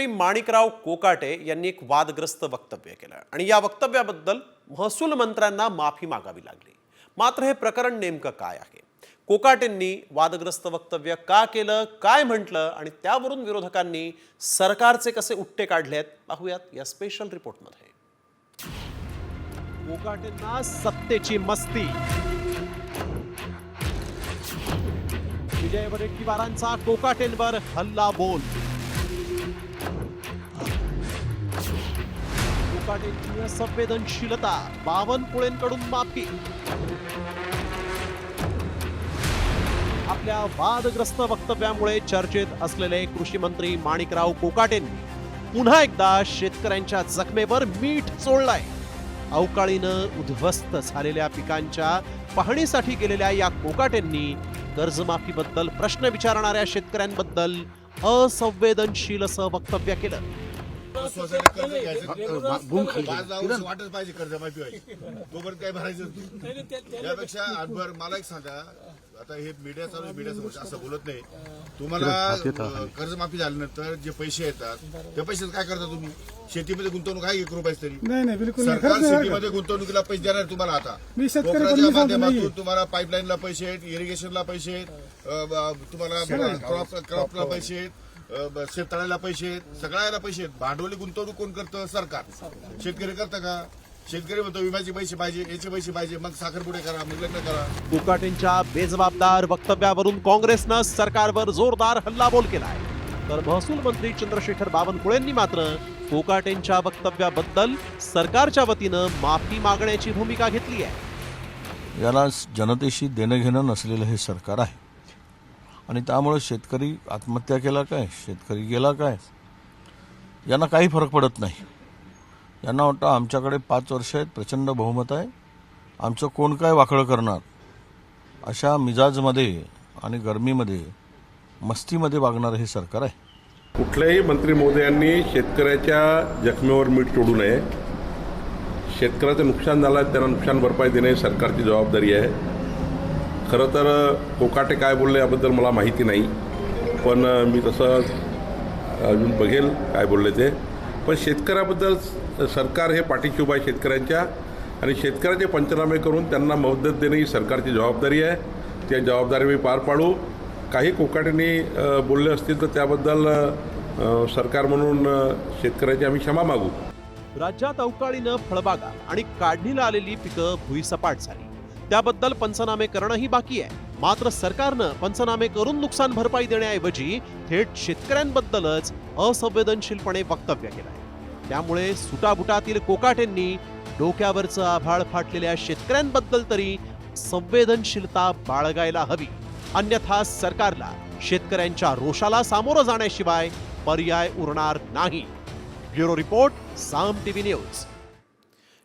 मंत्री माणिकराव कोकाटे यांनी एक वादग्रस्त वक्तव्य केलं आणि या वक्तव्याबद्दल महसूल मंत्र्यांना माफी मागावी लागली। मात्र हे प्रकरण नेमकं काय आहे, कोकाटेंनी वादग्रस्त वक्तव्य का केलं, काय म्हटलं आणि त्यावरून विरोधकांनी सरकारचे कसे उट्टे काढलेत पाहूयात या स्पेशल रिपोर्टमध्ये। कोकाटेंना सत्तेची मस्ती, विजय वडेट्टीवारांचा कोकाटेंवर हल्ला बोल, कोकाटेंची असंवेदनशीलता, बावनकुळेंकडून माफी। आपल्या वादग्रस्त वक्तव्यामुळे चर्चेत असलेले कृषी मंत्री माणिकराव कोकाटेंनी पुन्हा एकदा शेतकऱ्यांच्या जखमेवर मीठ चोळलंय। अवकाळीनं उद्ध्वस्त झालेल्या पिकांच्या पाहणीसाठी गेलेल्या या कोकाटेंनी कर्जमाफीबद्दल प्रश्न विचारणाऱ्या शेतकऱ्यांबद्दल असंवेदनशील असं वक्तव्य केलं। वाटच पाहिजे कर्जमाफी व्हायची, तोपर्यंत काय भरायचं यापेक्षा आजभर मला एक सांगा, आता हे मीडिया चालू आहे, मीडियासमोर असं बोलत नाही। तुम्हाला कर्जमाफी झाल्यानंतर जे पैसे येतात त्या पैसे काय करता तुम्ही? शेतीमध्ये गुंतवणूक आहे 1 रुपया तरी? नाही, बिलकुल सरकार शेतीमध्ये गुंतवणुकीला पैसे देणार तुम्हाला। आता पोखराच्या माध्यमातून तुम्हाला पाईपलाईनला पैसे आहेत, इरिगेशनला पैसे आहेत, तुम्हाला क्रॉपला पैसे आहेत, शेततळ्याला पैसे आहेत, सगळ्याला पैसे आहेत। भांडवली गुंतवणूक कोण करतं? सरकार। शेतकरी करतं का? शेतकरी म्हणतो विम्याचे पैसे पाहिजे, याचे पैसे पाहिजे, मग साखरपुडे करा, मग लग्न करा। कोकाटेंच्या बेजबाबदार वक्तव्यावरून काँग्रेसनं सरकारवर जोरदार हल्लाबोल केलाय, तर महसूल मंत्री चंद्रशेखर बावनकुळेंनी मात्र कोकाटेंच्या वक्तव्याबद्दल सरकारच्या वतीनं माफी मागण्याची भूमिका घेतली आहे। याला जनतेशी देणं घेणं नसलेलं हे सरकार आहे आणि त्यामुळे शेतकरी आत्महत्या केला काय, शेतकरी गेला काय, यांना काही फरक पडत नाही। यांना वाटतं आमच्याकडे 5 वर्ष आहेत, प्रचंड बहुमत आहे, आमचं कोण काय वाकळं करणार, अशा मिजाजमध्ये आणि गरमीमध्ये मस्तीमध्ये वागणारं हे सरकार आहे। कुठल्याही मंत्री महोदयांनी शेतकऱ्याच्या जखमेवर मीठ चोडू नये। शेतकऱ्याचं नुकसान झालं, त्यांना नुकसान भरपाई देणे सरकारची जबाबदारी आहे। खरं तर कोकाटे काय बोलले याबद्दल मला माहिती नाही, पण मी तसं अजून बघेल काय बोलले ते। पण शेतकऱ्याबद्दल सरकार हे पाठीशी उभा आहे शेतकऱ्यांच्या, आणि शेतकऱ्याचे पंचनामे करून त्यांना मदत देणे ही सरकारची जबाबदारी आहे। त्या जबाबदारी मी पार पाडू। काही कोकाटेंनी बोलले असतील तर त्याबद्दल सरकार म्हणून शेतकऱ्याची आम्ही क्षमा मागू। राज्यात अवकाळीनं फळबागा आणि काढणीला आलेली पिकं भुईसपाट झाली, त्याबद्दल पंचनामे करणंही बाकी आहे। मात्र सरकारनं पंचनामे करून नुकसान भरपाई देण्याऐवजी थेट शेतकऱ्यांबद्दलच असंवेदनशीलपणे वक्तव्य केलंय। त्यामुळे सुटाबुटातील कोकाटेंनी डोक्यावरचं आभाळ फाटलेल्या शेतकऱ्यांबद्दल तरी संवेदनशीलता बाळगायला हवी, अन्यथा सरकारला शेतकऱ्यांच्या रोषाला सामोरं जाण्याशिवाय पर्याय उरणार नाही। ब्युरो रिपोर्ट, साम टीव्ही न्यूज।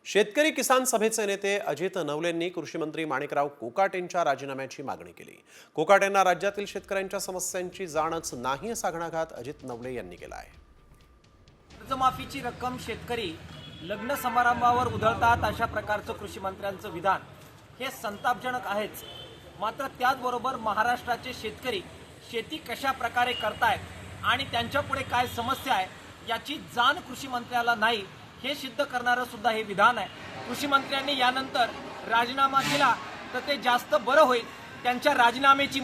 शेतकरी किसान सभेचे नेते अजित नवलेंनी कृषी मंत्री माणिकराव कोकाटेंच्या राजीनाम्याची मागणी केली। कोकाटेंना राज्यातील शेतकऱ्यांच्या समस्यांची जाणच नाही असा घणाघात अजित नवले यांनी केला आहे। कर्जमाफीची रक्कम शेतकरी लग्न समारंभावर उधळतात अशा प्रकारचं कृषी मंत्र्यांचं विधान हे संतापजनक आहेच। मात्र त्याचबरोबर महाराष्ट्राचे शेतकरी शेती कशा प्रकारे करतायत आणि त्यांच्या पुढे काय समस्या आहे याची जाण कृषी मंत्र्याला नाही हे सिद्ध करणारं सुद्धा हे विधान आहे। कृषी मंत्र्यांनी यानंतर राजीनामा केला तर ते जास्त बरं होईल। त्यांच्या राजीनाम्याची